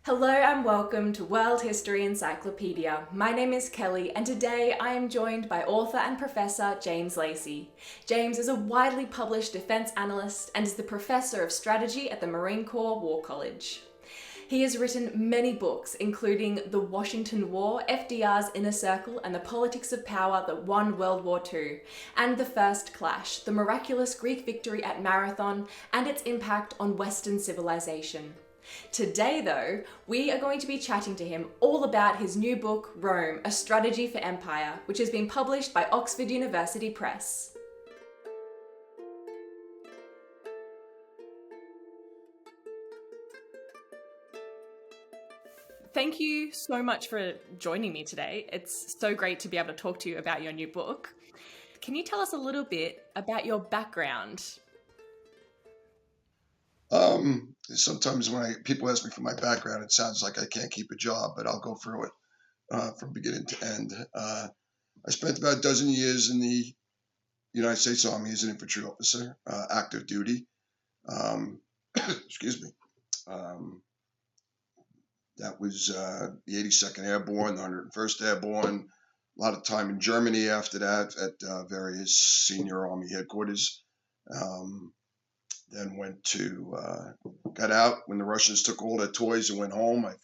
Hello and welcome to World History Encyclopedia. My name is Kelly and today I am joined by author and professor James Lacey. James is a widely published defense analyst and is the professor of strategy at the Marine Corps War College. He has written many books, including The Washington War, FDR's Inner Circle, and the Politics of Power that won World War II, and The First Clash, the miraculous Greek victory at Marathon, and its impact on Western civilization. Today, though, we are going to be chatting to him all about his new book, Rome, A Strategy for Empire, which has been published by Oxford University Press. Thank you so much for joining me today. It's so great to be able to talk to you about your new book. Can you tell us a little bit about your background? Sometimes when people ask me for my background, it sounds like I can't keep a job, but I'll go through it from beginning to end. I spent about a dozen years in the United States Army as an infantry officer, active duty. Excuse me. Um, that was the 82nd Airborne, the 101st Airborne. A lot of time in Germany after that at various senior Army headquarters. Then got out when the Russians took all their toys and went home. I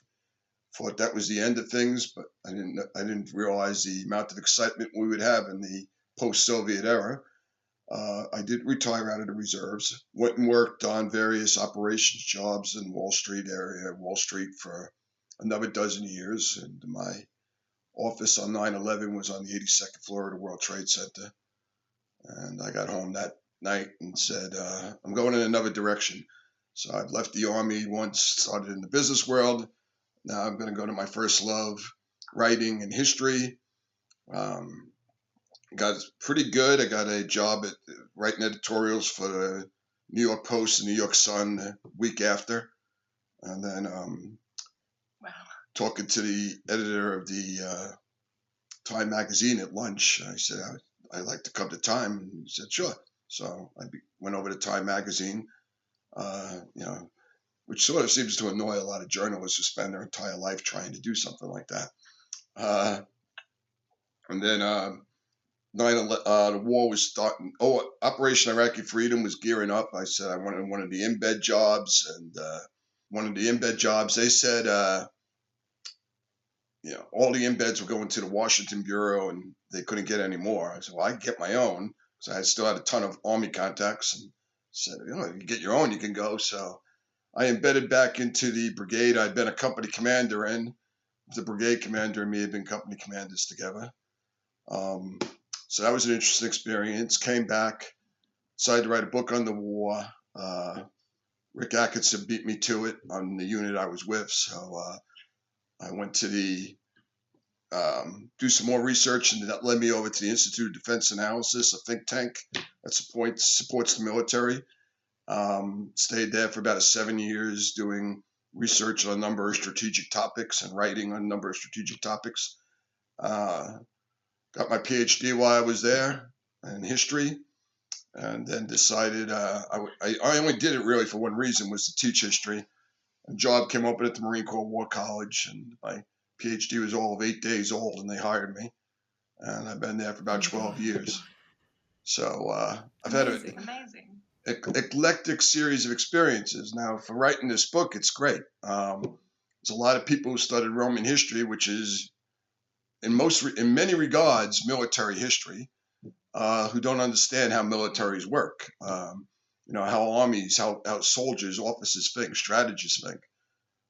thought that was the end of things, but I didn't realize the amount of excitement we would have in the post-Soviet era. I did retire out of the reserves, went and worked on various operations jobs in Wall Street for another dozen years. And my office on 9/11 was on the 82nd floor of the World Trade Center. And I got home that night and said, I'm going in another direction. So I've left the Army once, started in the business world. Now I'm going to go to my first love, writing and history. Got pretty good. I got a job at writing editorials for the New York Post and New York Sun the week after. And then Wow. talking to the editor of the Time magazine at lunch, I said, I'd like to come to Time. And he said, sure. So I went over to Time magazine, which sort of seems to annoy a lot of journalists who spend their entire life trying to do something like that. And then the war was starting. Oh, Operation Iraqi Freedom was gearing up. I said I wanted one of the embed jobs, and one of the embed jobs, they said, all the embeds were going to the Washington Bureau, and they couldn't get any more. I said, well, I can get my own. So I still had a ton of Army contacts, and said, if you get your own, you can go. So I embedded back into the brigade I'd been a company commander in. The brigade commander and me had been company commanders together. So that was an interesting experience. Came back, decided to write a book on the war. Rick Atkinson beat me to it on the unit I was with. So I went to do some more research, and that led me over to the Institute of Defense Analysis, a think tank that supports the military. Stayed there for about 7 years doing research on a number of strategic topics and writing on a number of strategic topics. Got my PhD while I was there in history, and then decided I only did it really for one reason, was to teach history. A job came open at the Marine Corps War College, and my PhD was all of 8 days old, and they hired me. And I've been there for about 12 years. So I've had an eclectic series of experiences. Now, for writing this book, it's great. There's a lot of people who studied Roman history, which is in many regards military history, who don't understand how militaries work. How armies, how soldiers, officers think, strategists think.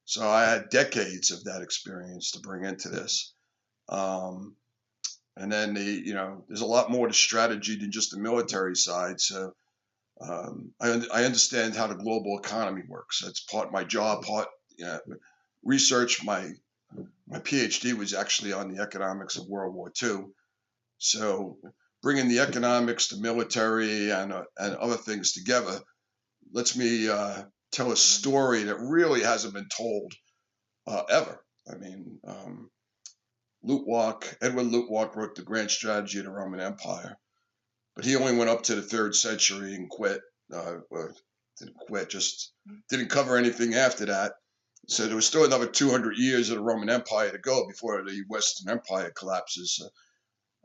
So I had decades of that experience to bring into this. And then there's a lot more to strategy than just the military side. So I understand how the global economy works. That's part of my job, part research. My PhD was actually on the economics of World War II. So bringing the economics, the military, and other things together lets me tell a story that really hasn't been told ever. I mean, Edward Lutwak wrote The Grand Strategy of the Roman Empire, but he only went up to the 3rd century and quit. Didn't quit, just didn't cover anything after that. So there was still another 200 years of the Roman Empire to go before the Western Empire collapses. So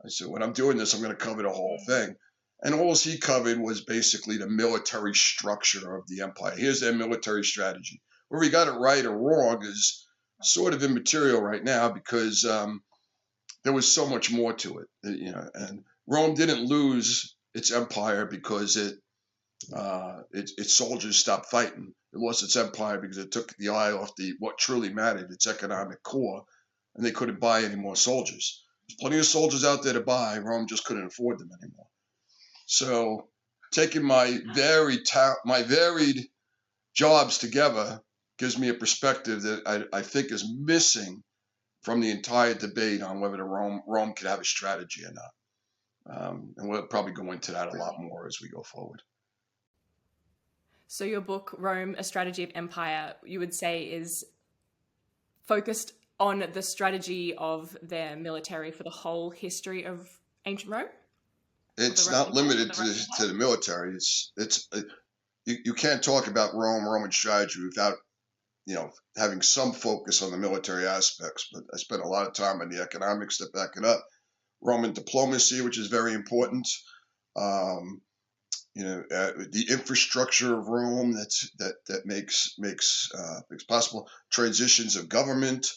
I said, when I'm doing this, I'm going to cover the whole thing. And all he covered was basically the military structure of the empire. Here's their military strategy. Whether he got it right or wrong is sort of immaterial right now, because there was so much more to it, and Rome didn't lose its empire because its soldiers stopped fighting. It lost its empire because it took the eye off what truly mattered, its economic core, and they couldn't buy any more soldiers. There's plenty of soldiers out there to buy. Rome just couldn't afford them anymore. So, taking my varied jobs together gives me a perspective that I think is missing from the entire debate on whether Rome could have a strategy or not. And we'll probably go into that a lot more as we go forward. So your book, Rome, A Strategy of Empire, you would say is focused on the strategy of their military for the whole history of ancient Rome? It's not limited to the military. You can't talk about Roman strategy without having some focus on the military aspects. But I spent a lot of time on the economics that back it up. Roman diplomacy, which is very important. The infrastructure of Rome that makes possible transitions of government.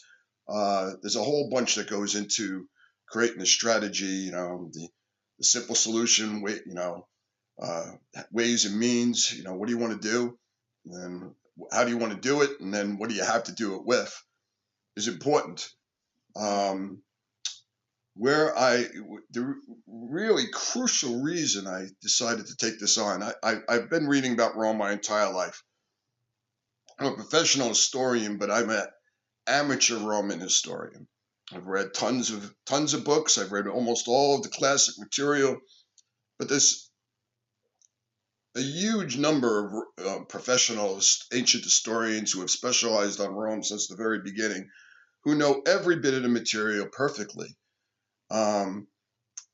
There's a whole bunch that goes into creating a strategy. The simple solution, ways and means. What do you want to do, and how do you want to do it, and then what do you have to do it with, is important. The really crucial reason I decided to take this on, I've been reading about Rome my entire life. I'm a professional historian, but I'm an amateur Roman historian. I've read tons of books. I've read almost all of the classic material, but there's a huge number of professional ancient historians who have specialized on Rome since the very beginning, who know every bit of the material perfectly. And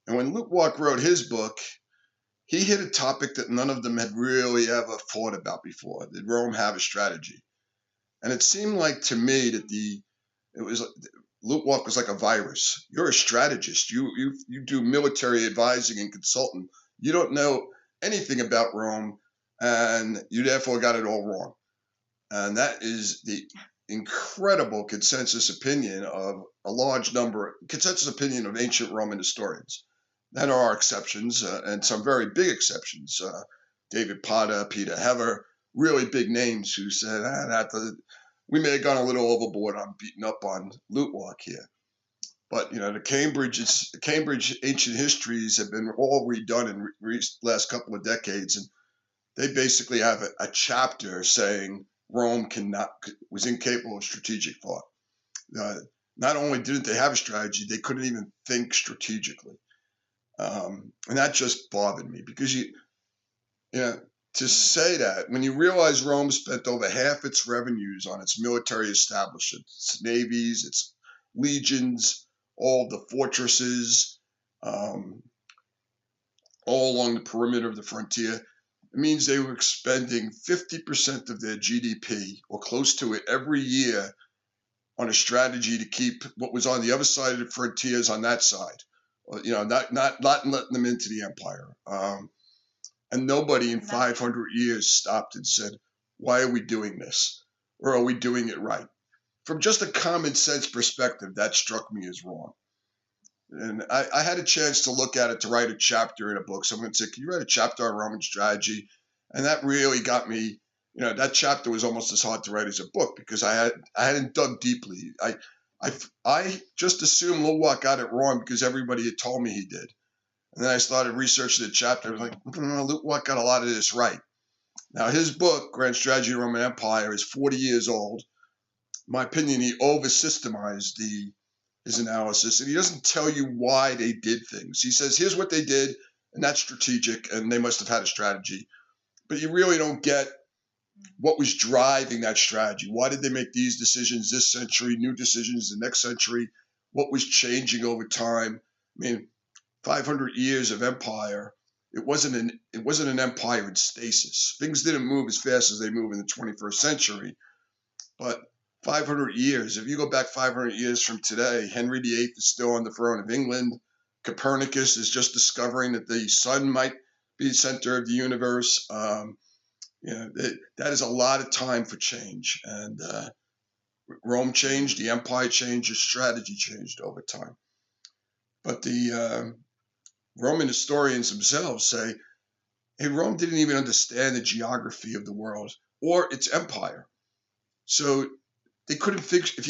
when Luke Walk wrote his book, he hit a topic that none of them had really ever thought about before. Did Rome have a strategy? And it seemed like to me that Luke Walk was like a virus. You're a strategist. You do military advising and consulting. You don't know anything about Rome, and you therefore got it all wrong. And that is the incredible consensus opinion of ancient Roman historians. There are exceptions, and some very big exceptions. David Potter, Peter Hever, really big names who said, we may have gone a little overboard on beating up on Luke Walk here. But, the Cambridge ancient histories have been all redone in the last couple of decades, and they basically have a chapter saying Rome was incapable of strategic thought. Not only didn't they have a strategy, they couldn't even think strategically. And that just bothered me, because to say that when you realize Rome spent over half its revenues on its military establishments, its navies, its legions, all the fortresses, all along the perimeter of the frontier, it means they were expending 50% of their GDP, or close to it, every year on a strategy to keep what was on the other side of the frontiers on that side. Not letting them into the empire. And nobody in 500 years stopped and said, why are we doing this? Or are we doing it right? From just a common sense perspective, that struck me as wrong. And I had a chance to look at it, to write a chapter in a book. Someone said, can you write a chapter on Roman strategy? And that really got me, that chapter was almost as hard to write as a book, because I hadn't dug deeply. I just assumed Luwak got it wrong because everybody had told me he did. And then I started researching the chapter. I was like, Luwak got a lot of this right. Now, his book, Grand Strategy of the Roman Empire, is 40 years old. In my opinion, he over-systemized his analysis, and he doesn't tell you why they did things. He says, here's what they did, and that's strategic, and they must have had a strategy. But you really don't get what was driving that strategy. Why did they make these decisions this century, new decisions the next century? What was changing over time? 500 years of empire. It wasn't an empire in stasis. Things didn't move as fast as they move in the 21st century. But 500 years. If you go back 500 years from today, Henry VIII is still on the throne of England. Copernicus is just discovering that the sun might be the center of the universe. That is a lot of time for change. And Rome changed, the empire changed, the strategy changed over time. But the Roman historians themselves say, hey, Rome didn't even understand the geography of the world or its empire. So they couldn't figure, if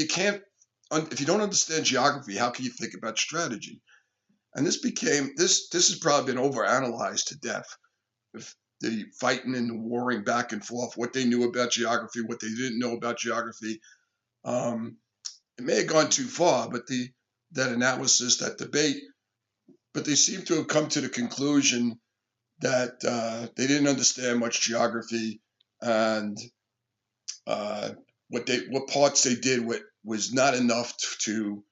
you don't understand geography, how can you think about strategy? And this has probably been overanalyzed to death. If the fighting and the warring back and forth, what they knew about geography, what they didn't know about geography. It may have gone too far, but that analysis, that debate, but they seem to have come to the conclusion that they didn't understand much geography, and what parts they did was not enough to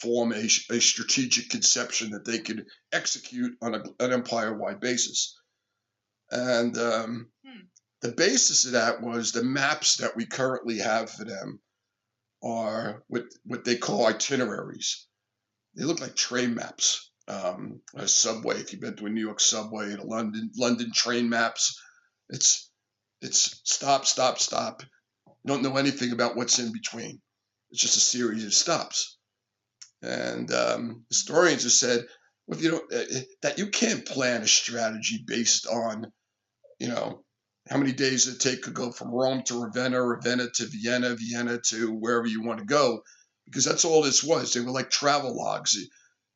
form a strategic conception that they could execute on an empire-wide basis. And the basis of that was the maps that we currently have for them are what they call itineraries. They look like train maps. A subway, if you've been to a New York subway, the London train maps, it's stop, stop, stop. You don't know anything about what's in between. It's just a series of stops. And historians have said, well, that you can't plan a strategy based on, how many days it take to go from Rome to Ravenna, Ravenna to Vienna, Vienna to wherever you want to go, because that's all this was. They were like travel logs.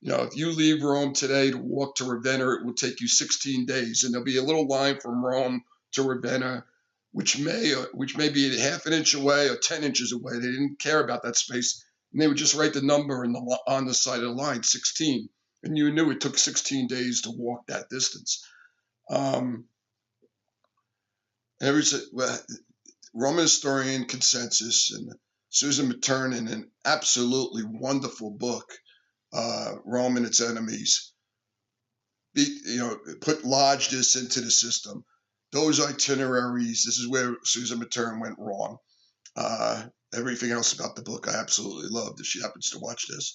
If you leave Rome today to walk to Ravenna, it will take you 16 days, and there'll be a little line from Rome to Ravenna, which may be a half an inch away or 10 inches away. They didn't care about that space, and they would just write the number on the side of the line, 16, and you knew it took 16 days to walk that distance. Roman historian consensus, and Susan Matern in an absolutely wonderful book, Rome and Its Enemies, lodged this into the system. Those itineraries, this is where Susan Matern went wrong. Everything else about the book I absolutely loved, if she happens to watch this.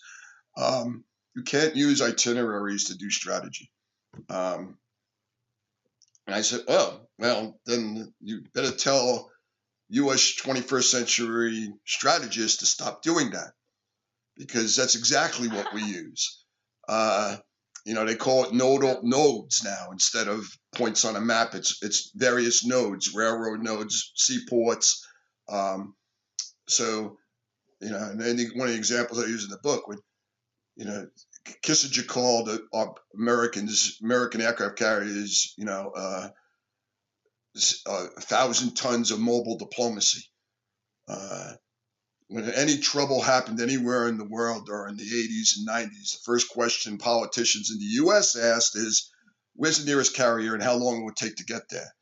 You can't use itineraries to do strategy. And I said, oh, well, then you better tell U.S. 21st century strategists to stop doing that, because that's exactly what we use. They call it nodes now instead of points on a map. It's various nodes, railroad nodes, seaports. And then one of the examples I use in the book, when Kissinger called American aircraft carriers, 1,000 tons of mobile diplomacy. When any trouble happened anywhere in the world during the 80s and 90s, the first question politicians in the U.S. asked is, where's the nearest carrier and how long it would take to get there?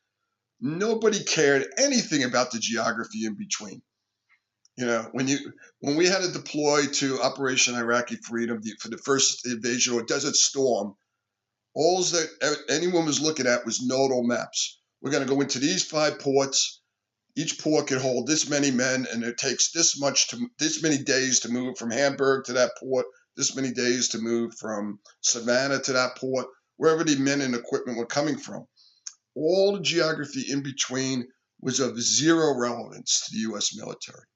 Nobody cared anything about the geography in between. When we had to deploy to Operation Iraqi Freedom for the first invasion or Desert Storm, all that anyone was looking at was nodal maps. We're going to go into these 5 ports. Each port can hold this many men, and it takes this many days to move from Hamburg to that port, this many days to move from Savannah to that port, wherever the men and equipment were coming from. All the geography in between was of zero relevance to the U.S. military.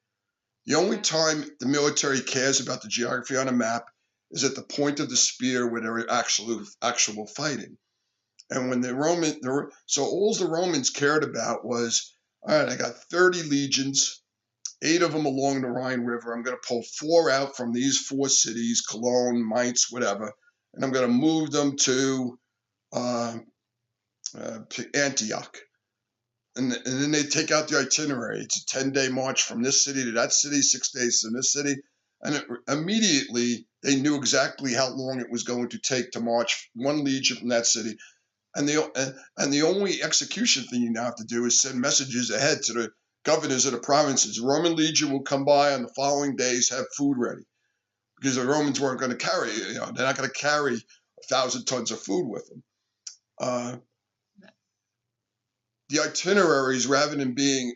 The only time the military cares about the geography on a map is at the point of the spear where there are actual fighting. And when so all the Romans cared about was, all right, I got 30 legions, 8 of them along the Rhine River. I'm going to pull 4 out from these 4 cities, Cologne, Mainz, whatever, and I'm going to move them to Antioch. And then they take out the itinerary. It's a 10-day march from this city to that city, 6 days to this city. And immediately they knew exactly how long it was going to take to march 1 legion from that city. And the only execution thing you now have to do is send messages ahead to the governors of the provinces. Roman legion will come by on the following days, have food ready, because the Romans weren't going to carry. They're not going to carry 1,000 tons of food with them. the itineraries, rather than being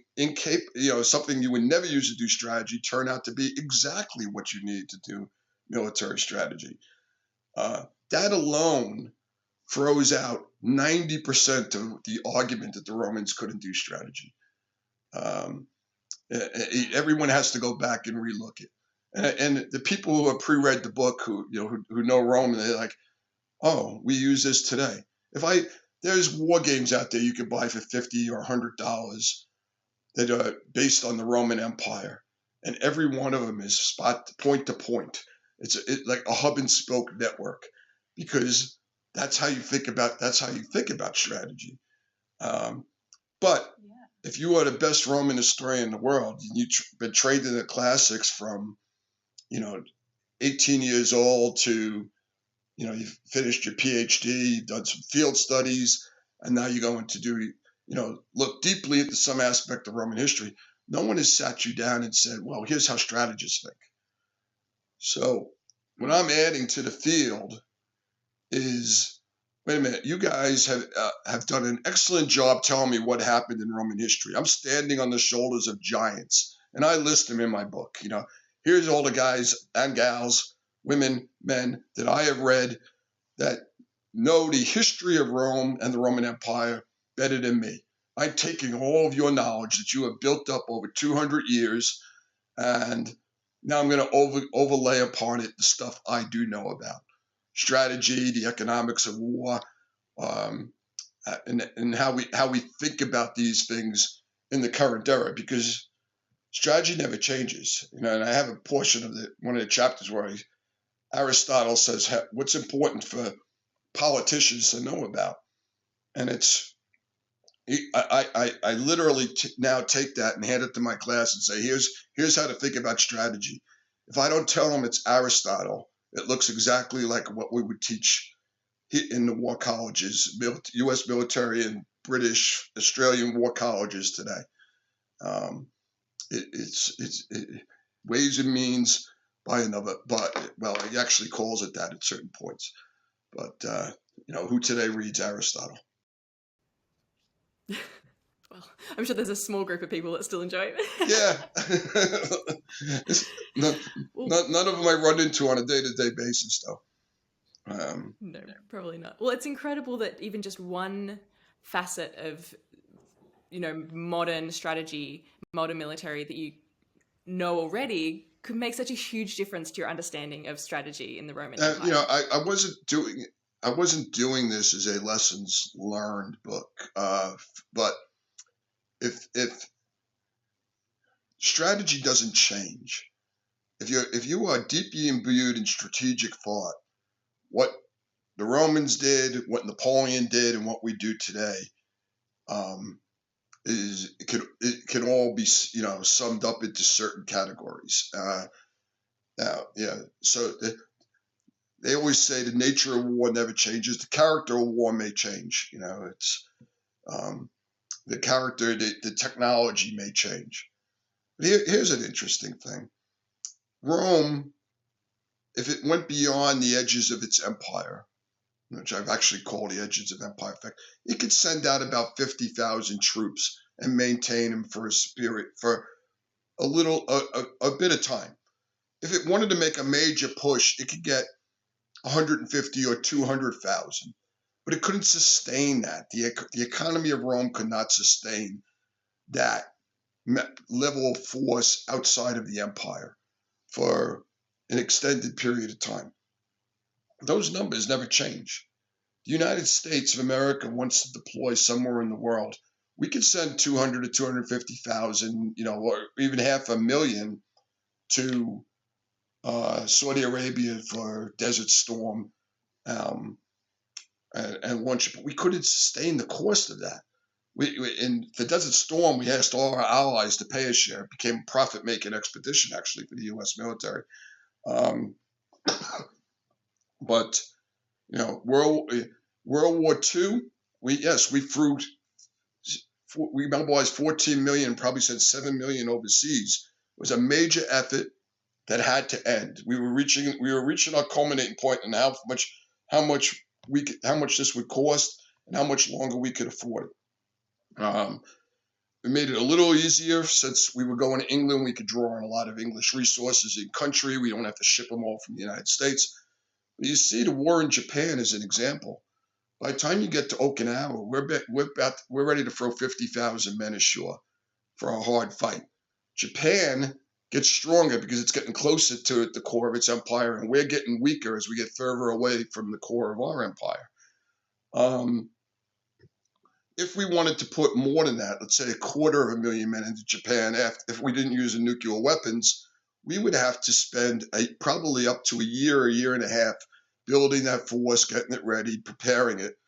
something you would never use to do strategy, turn out to be exactly what you need to do military strategy. That alone throws out 90% of the argument that the Romans couldn't do strategy. Everyone has to go back and relook it. And the people who have pre-read the book, who know Rome, they're like, oh, we use this today. There's war games out there you could buy for $50 or $100 that are based on the Roman Empire, and every one of them is point to point. It's like a hub and spoke network, because that's how you think about strategy. But if you are the best Roman historian in the world, and you've been trained in the classics from 18 years old to you've finished your PhD, you've done some field studies, and now you're going to do look deeply into some aspect of Roman history. No one has sat you down and said, well, here's how strategists think. So what I'm adding to the field is, wait a minute, you guys have done an excellent job telling me what happened in Roman history. I'm standing on the shoulders of giants, and I list them in my book. Here's all the guys and gals, women, men that I have read that know the history of Rome and the Roman Empire better than me. I'm taking all of your knowledge that you have built up over 200 years, and now I'm going to overlay upon it the stuff I do know about. Strategy, the economics of war, and how we think about these things in the current era, because strategy never changes. And I have a portion of one of the chapters where Aristotle says what's important for politicians to know about, and I literally now take that and hand it to my class and say, here's how to think about strategy. If I don't tell them it's Aristotle, it looks exactly like what we would teach in the war colleges, U.S. military and British, Australian war colleges today. It's ways and means by another, but he actually calls it that at certain points. But who today reads Aristotle? Well, I'm sure there's a small group of people that still enjoy it. Yeah. None of them I run into on a day-to-day basis, though. No, probably not. Well, it's incredible that even just one facet of, modern strategy, modern military that you know already could make such a huge difference to your understanding of strategy in the Roman Empire. I wasn't doing this as a lessons learned book, but if strategy doesn't change, if you are deeply imbued in strategic thought, what the Romans did, what Napoleon did, and what we do today, it can all be summed up into certain categories. So they always say the nature of war never changes. The character of war may change. It's the character, the technology may change. But here's an interesting thing. Rome, if it went beyond the edges of its empire, which I've actually called the edges of empire effect, it could send out about 50,000 troops and maintain them for a bit of time. If it wanted to make a major push, it could get 150 or 200,000, but it couldn't sustain that. The economy of Rome could not sustain that level of force outside of the empire for an extended period of time. Those numbers never change. The United States of America wants to deploy somewhere in the world. We could send 200 to 250,000, or even 500,000 to Saudi Arabia for Desert Storm and launch. But we couldn't sustain the cost of that. In the Desert Storm, we asked all our allies to pay a share. It became a profit-making expedition, actually, for the U.S. military. But World War II, we mobilized 14 million, probably sent 7 million overseas. It was a major effort that had to end. We were reaching our culminating point, and how much this would cost, and how much longer we could afford it. It made it a little easier since we were going to England. We could draw on a lot of English resources in country. We don't have to ship them all from the United States. But you see the war in Japan as an example. By the time you get to Okinawa, we're ready to throw 50,000 men ashore for a hard fight. Japan gets stronger because it's getting closer to the core of its empire, and we're getting weaker as we get further away from the core of our empire. If we wanted to put more than that, let's say 250,000 men into Japan, if we didn't use the nuclear weapons, we would have to spend probably up to a year and a half building that force, getting it ready, preparing it.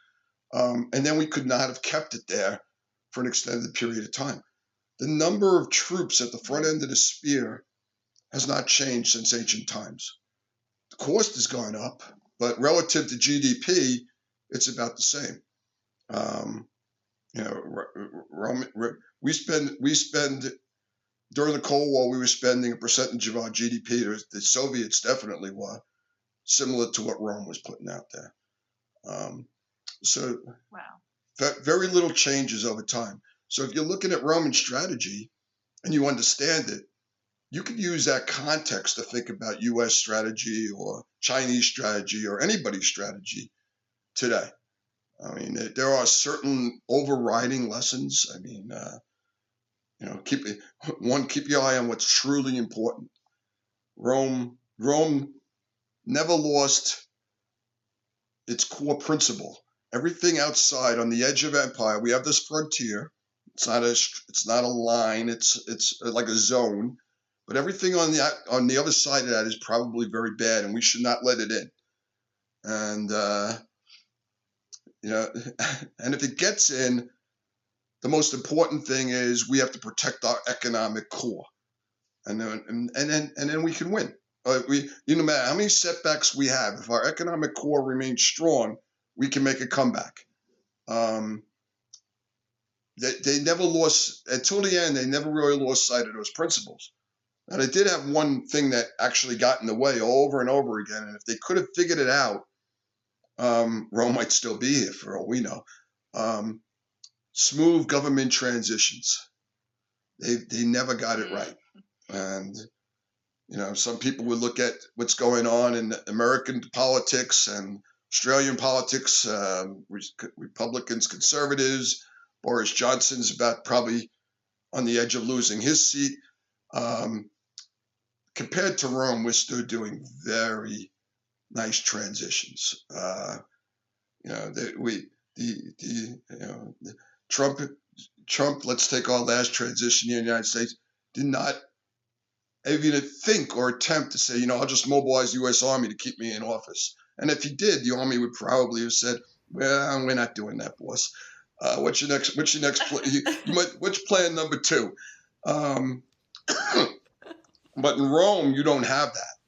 And then we could not have kept it there for an extended period of time. The number of troops at the front end of the spear has not changed since ancient times. The cost has gone up, but relative to GDP, it's about the same. We spend during the Cold War, we were spending a percentage of our GDP. The Soviets definitely were similar to what Rome was putting out there. Wow. Very little changes over time. So if you're looking at Roman strategy and you understand it, you could use that context to think about U.S. strategy or Chinese strategy or anybody's strategy today. I mean, there are certain overriding lessons. I mean, keep your eye on what's truly important. Rome never lost its core principle. Everything outside, on the edge of empire, we have this frontier. It's not a line. It's like a zone. But everything on the other side of that is probably very bad, and we should not let it in. And and if it gets in, the most important thing is we have to protect our economic core, and then we can win. No matter how many setbacks we have, if our economic core remains strong, we can make a comeback. They never lost, until the end, they never really lost sight of those principles. Now, they did have one thing that actually got in the way over and over again, and if they could have figured it out, Rome might still be here for all we know. Smooth government transitions. They never got it right. And, some people would look at what's going on in American politics and Australian politics, Republicans, conservatives. Boris Johnson's about probably on the edge of losing his seat. Compared to Rome, we're still doing very nice transitions. Trump, let's take our last transition here in the United States, did not even think or attempt to say, I'll just mobilize the U.S. Army to keep me in office. And if he did, the Army would probably have said, well, we're not doing that, boss. What's your next what's plan number 2? But in Rome, you don't have that.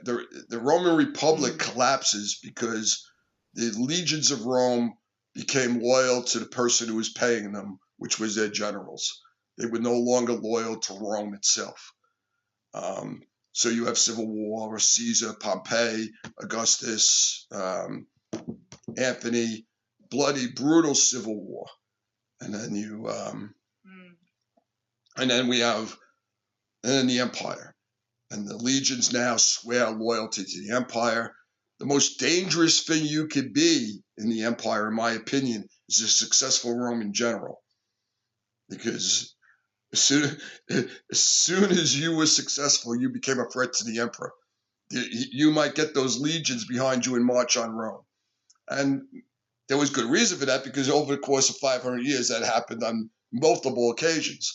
The Roman Republic collapses because the legions of Rome became loyal to the person who was paying them, which was their generals. They were no longer loyal to Rome itself. So you have civil war with Caesar, Pompey, Augustus, Anthony, bloody, brutal civil war. And then and then the empire. And the legions now swear loyalty to the empire. The most dangerous thing you could be in the empire, in my opinion, is a successful Roman general. Because as soon as you were successful, you became a threat to the emperor. You might get those legions behind you and march on Rome. And there was good reason for that, because over the course of 500 years, that happened on multiple occasions.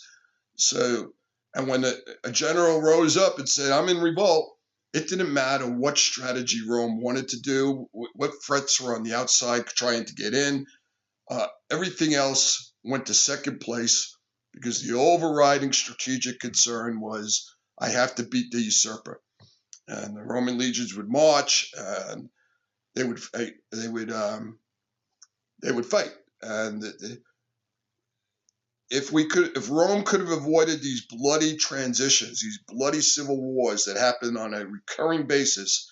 So, and when a general rose up and said, I'm in revolt, it didn't matter what strategy Rome wanted to do, what threats were on the outside trying to get in. Everything else went to second place, because the overriding strategic concern was, I have to beat the usurper. And the Roman legions would march, and they would fight. And if Rome could have avoided these bloody transitions, these bloody civil wars that happened on a recurring basis,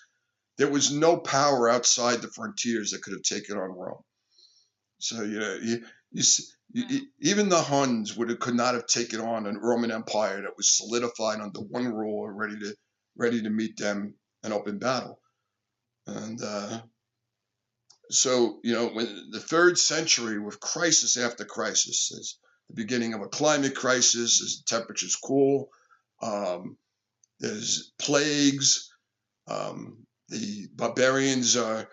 there was no power outside the frontiers that could have taken on Rome. So you Even the Huns could not have taken on a Roman Empire that was solidified under one ruler, ready to meet them in open battle. And so, when the 3rd century, with crisis after crisis, is the beginning of a climate crisis, as the temperatures cool, there's plagues, the barbarians are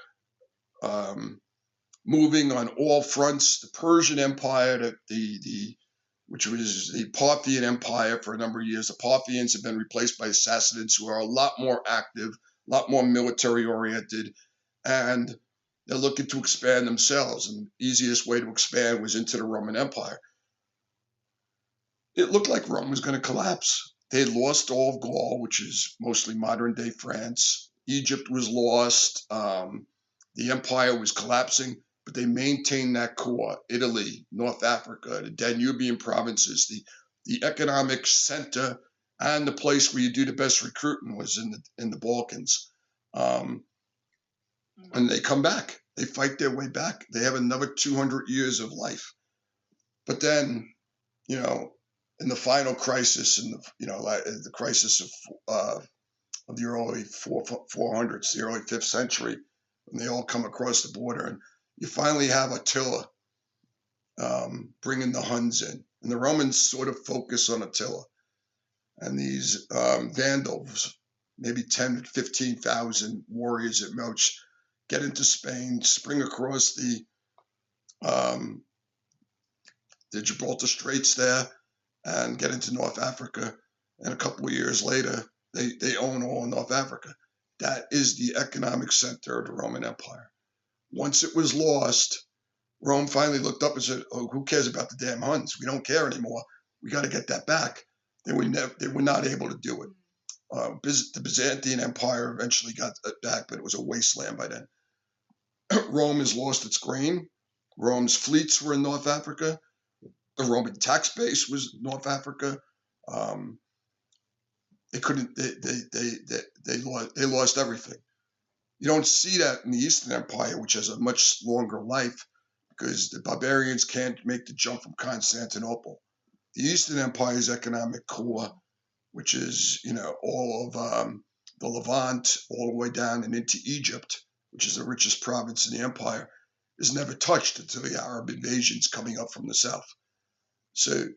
moving on all fronts. The Persian Empire, which was the Parthian Empire for a number of years, the Parthians have been replaced by the Sassanids, who are a lot more active, a lot more military oriented, and they're looking to expand themselves. And the easiest way to expand was into the Roman Empire. It looked like Rome was going to collapse. They had lost all of Gaul, which is mostly modern-day France. Egypt was lost. The empire was collapsing, but they maintained that core. Italy, North Africa, the Danubian provinces, the economic center, and the place where you do the best recruiting was in the Balkans. And they come back. They fight their way back. They have another 200 years of life. But then, in the final crisis, the crisis of the early 400s, the early 5th century, when they all come across the border, and you finally have Attila bringing the Huns in. And the Romans sort of focus on Attila. And these Vandals, maybe 10,000 to 15,000 warriors at most, get into Spain, spring across the Gibraltar Straits there, and get into North Africa. And a couple of years later, they own all of North Africa. That is the economic center of the Roman Empire. Once it was lost, Rome finally looked up and said, "Oh, who cares about the damn Huns? We don't care anymore. We got to get that back." They were not able to do it. The Byzantine Empire eventually got it back, but it was a wasteland by then. Rome has lost its grain. Rome's fleets were in North Africa. The Roman tax base was North Africa. They couldn't. They lost everything. You don't see that in the Eastern Empire, which has a much longer life, because the barbarians can't make the jump from Constantinople. The Eastern Empire's economic core, which is all of the Levant, all the way down and into Egypt, which is the richest province in the empire, is never touched until the Arab invasions coming up from the south. So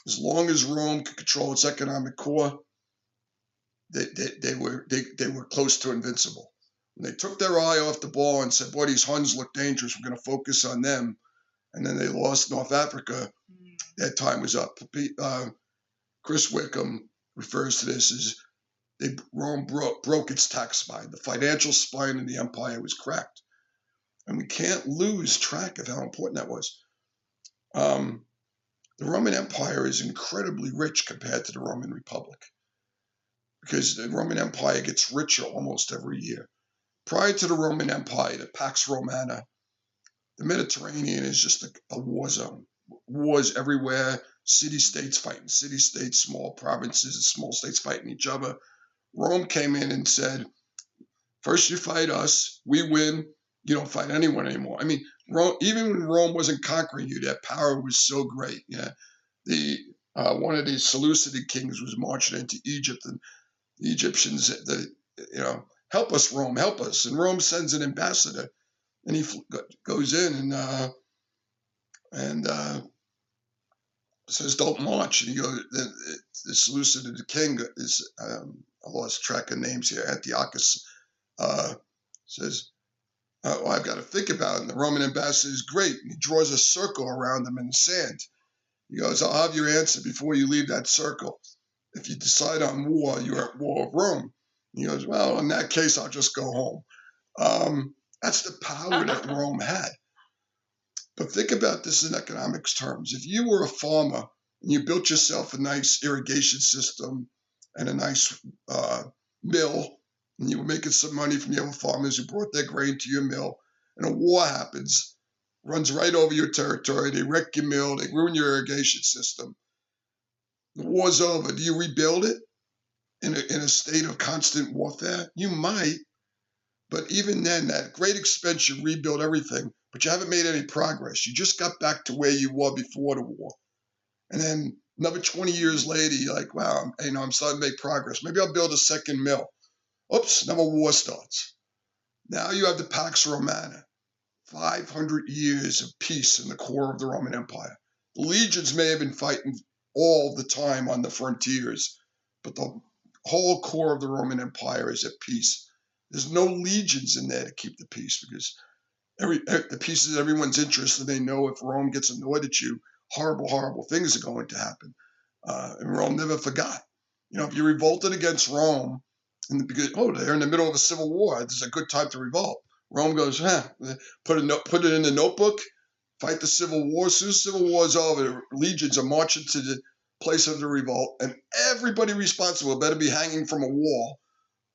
as long as Rome could control its economic core, they were close to invincible. When they took their eye off the ball and said, "Boy, these Huns look dangerous. We're going to focus on them," and then they lost North Africa, that time was up. Chris Wickham refers to this as Rome broke its tax spine. The financial spine of the empire was cracked. And we can't lose track of how important that was. The Roman Empire is incredibly rich compared to the Roman Republic, because the Roman Empire gets richer almost every year. Prior to the Roman Empire, the Pax Romana, the Mediterranean is just a war zone. Wars everywhere, city-states fighting city-states, small provinces and small states fighting each other. Rome came in and said, "First you fight us, we win, you don't fight anyone anymore." I mean, even when Rome wasn't conquering you, their power was so great. One of the Seleucid kings was marching into Egypt, and the Egyptians, "Help us, Rome, help us." And Rome sends an ambassador, and he goes in and says, "Don't march." And the Seleucid king is, I lost track of names here, Antiochus, says, "Oh, I've got to think about it." And the Roman ambassador is great. And he draws a circle around them in the sand. He goes, "I'll have your answer before you leave that circle. If you decide on war, you're at war with Rome." And he goes, "Well, in that case, I'll just go home." That's the power that Rome had. But think about this in economics terms. If you were a farmer and you built yourself a nice irrigation system and a nice mill, and you were making some money from the other farmers who brought their grain to your mill, and a war happens, runs right over your territory, they wreck your mill, they ruin your irrigation system. The war's over. Do you rebuild it in a state of constant warfare? You might, But even then, at great expense, you rebuild everything, but you haven't made any progress. You just got back to where you were before the war. And then another 20 years later, you're like, wow, I'm starting to make progress. Maybe I'll build a second mill. Oops, another war starts. Now you have the Pax Romana, 500 years of peace in the core of the Roman Empire. The legions may have been fighting all the time on the frontiers, but the whole core of the Roman Empire is at peace. There's no legions in there to keep the peace because the peace is everyone's interest, and they know if Rome gets annoyed at you, horrible, horrible things are going to happen. And Rome never forgot. If you revolted against Rome, they're in the middle of a civil war. This is a good time to revolt. Rome goes, put it in the notebook, fight the civil war. As soon as the civil war is over, the legions are marching to the place of the revolt, and everybody responsible better be hanging from a wall,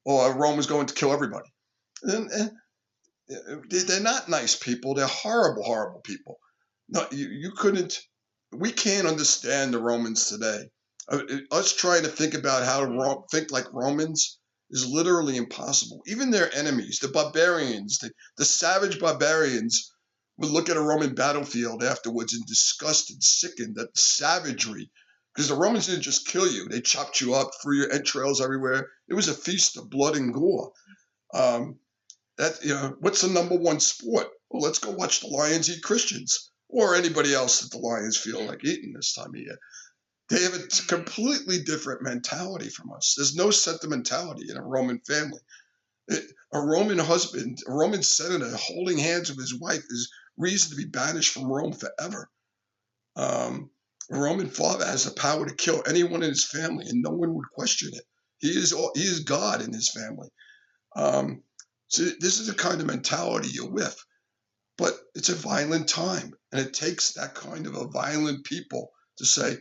or Rome is going to kill everybody. And they're not nice people. They're horrible, horrible people. No, we can't understand the Romans today. Us trying to think about how to think like Romans is literally impossible. Even their enemies, the barbarians, the savage barbarians, would look at a Roman battlefield afterwards in disgust and sickened at the savagery. Because the Romans didn't just kill you. They chopped you up, threw your entrails everywhere. It was a feast of blood and gore. What's the number one sport? Well, let's go watch the Lions eat Christians, or anybody else that the Lions feel like eating this time of year. They have a completely different mentality from us. There's no sentimentality in a Roman family. A Roman husband, a Roman senator holding hands with his wife is reason to be banished from Rome forever. A Roman father has the power to kill anyone in his family, and no one would question it. He is God in his family. So this is the kind of mentality you're with. But it's a violent time, and it takes that kind of a violent people to say,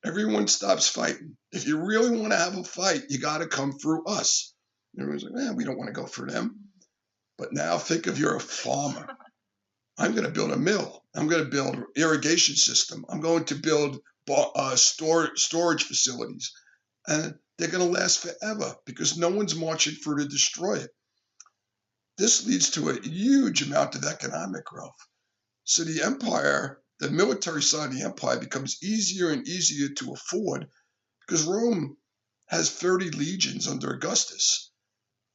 everyone stops fighting. If you really want to have a fight, you got to come through us. And everyone's like, we don't want to go through them. But now think of you're a farmer. I'm going to build a mill. I'm going to build an irrigation system. I'm going to build storage facilities. And they're going to last forever because no one's marching through to destroy it. This leads to a huge amount of economic growth. So the empire, the military side of the empire, becomes easier and easier to afford because Rome has 30 legions under Augustus.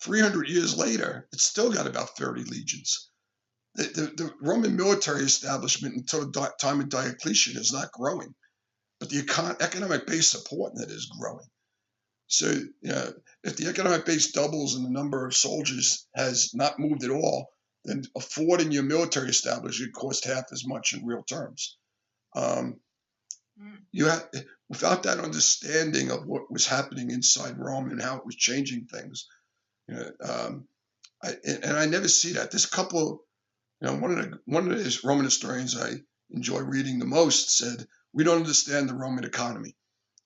300 years later, it's still got about 30 legions. The Roman military establishment until the time of Diocletian is not growing, but the economic base supporting it is growing. So, if the economic base doubles and the number of soldiers has not moved at all, then affording your military establishment cost half as much in real terms. Without that understanding of what was happening inside Rome and how it was changing things, I never see that. This couple, one of the Roman historians I enjoy reading the most said, "We don't understand the Roman economy.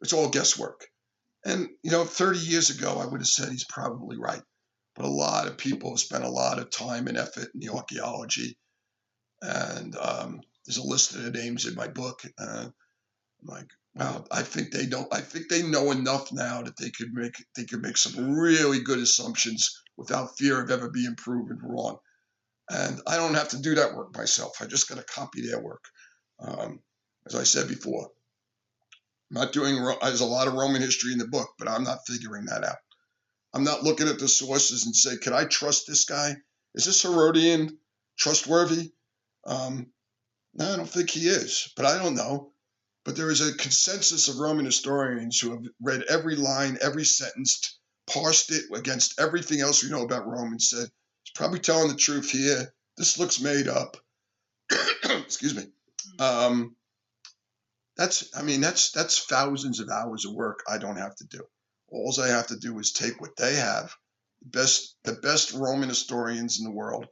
It's all guesswork." And, 30 years ago, I would have said he's probably right. But a lot of people have spent a lot of time and effort in the archaeology. And there's a list of the names in my book. I'm like, wow, I think they know enough now that they could make some really good assumptions without fear of ever being proven wrong. And I don't have to do that work myself. I just got to copy their work. As I said before, there's a lot of Roman history in the book, but I'm not figuring that out. I'm not looking at the sources and say, can I trust this guy? Is this Herodian trustworthy? No, I don't think he is, but I don't know. But there is a consensus of Roman historians who have read every line, every sentence, parsed it against everything else we know about Rome and said, he's probably telling the truth here. This looks made up. Excuse me. That's thousands of hours of work I don't have to do. All I have to do is take what they have, the best Roman historians in the world,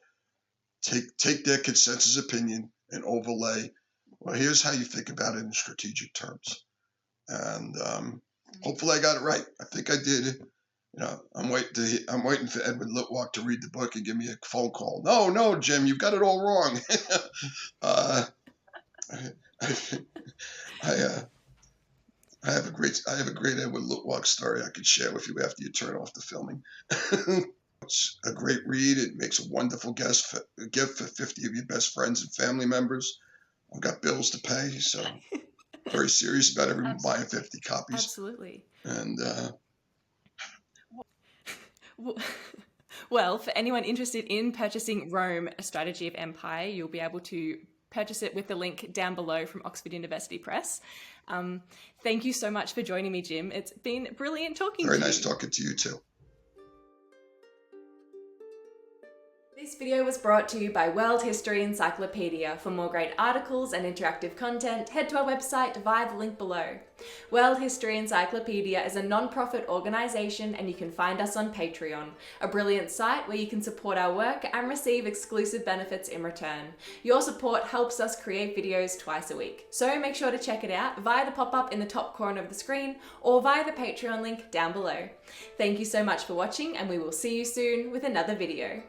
take their consensus opinion and overlay. Well, here's how you think about it in strategic terms. And hopefully I got it right. I think I did. I'm waiting for Edward Litwack to read the book and give me a phone call. No, Jim, you've got it all wrong. I have a great Edward Litwack story I could share with you after you turn off the filming. It's a great read. It makes a wonderful gift for 50 of your best friends and family members. I've got bills to pay, so very serious about everyone buying 50 copies. Absolutely. And well, for anyone interested in purchasing Rome, A Strategy of Empire, you'll be able to purchase it with the link down below from Oxford University Press. Thank you so much for joining me, Jim. It's been brilliant talking to you. Very nice talking to you too. This video was brought to you by World History Encyclopedia. For more great articles and interactive content, head to our website via the link below. World History Encyclopedia is a non-profit organisation, and you can find us on Patreon, a brilliant site where you can support our work and receive exclusive benefits in return. Your support helps us create videos twice a week, so make sure to check it out via the pop-up in the top corner of the screen or via the Patreon link down below. Thank you so much for watching, and we will see you soon with another video.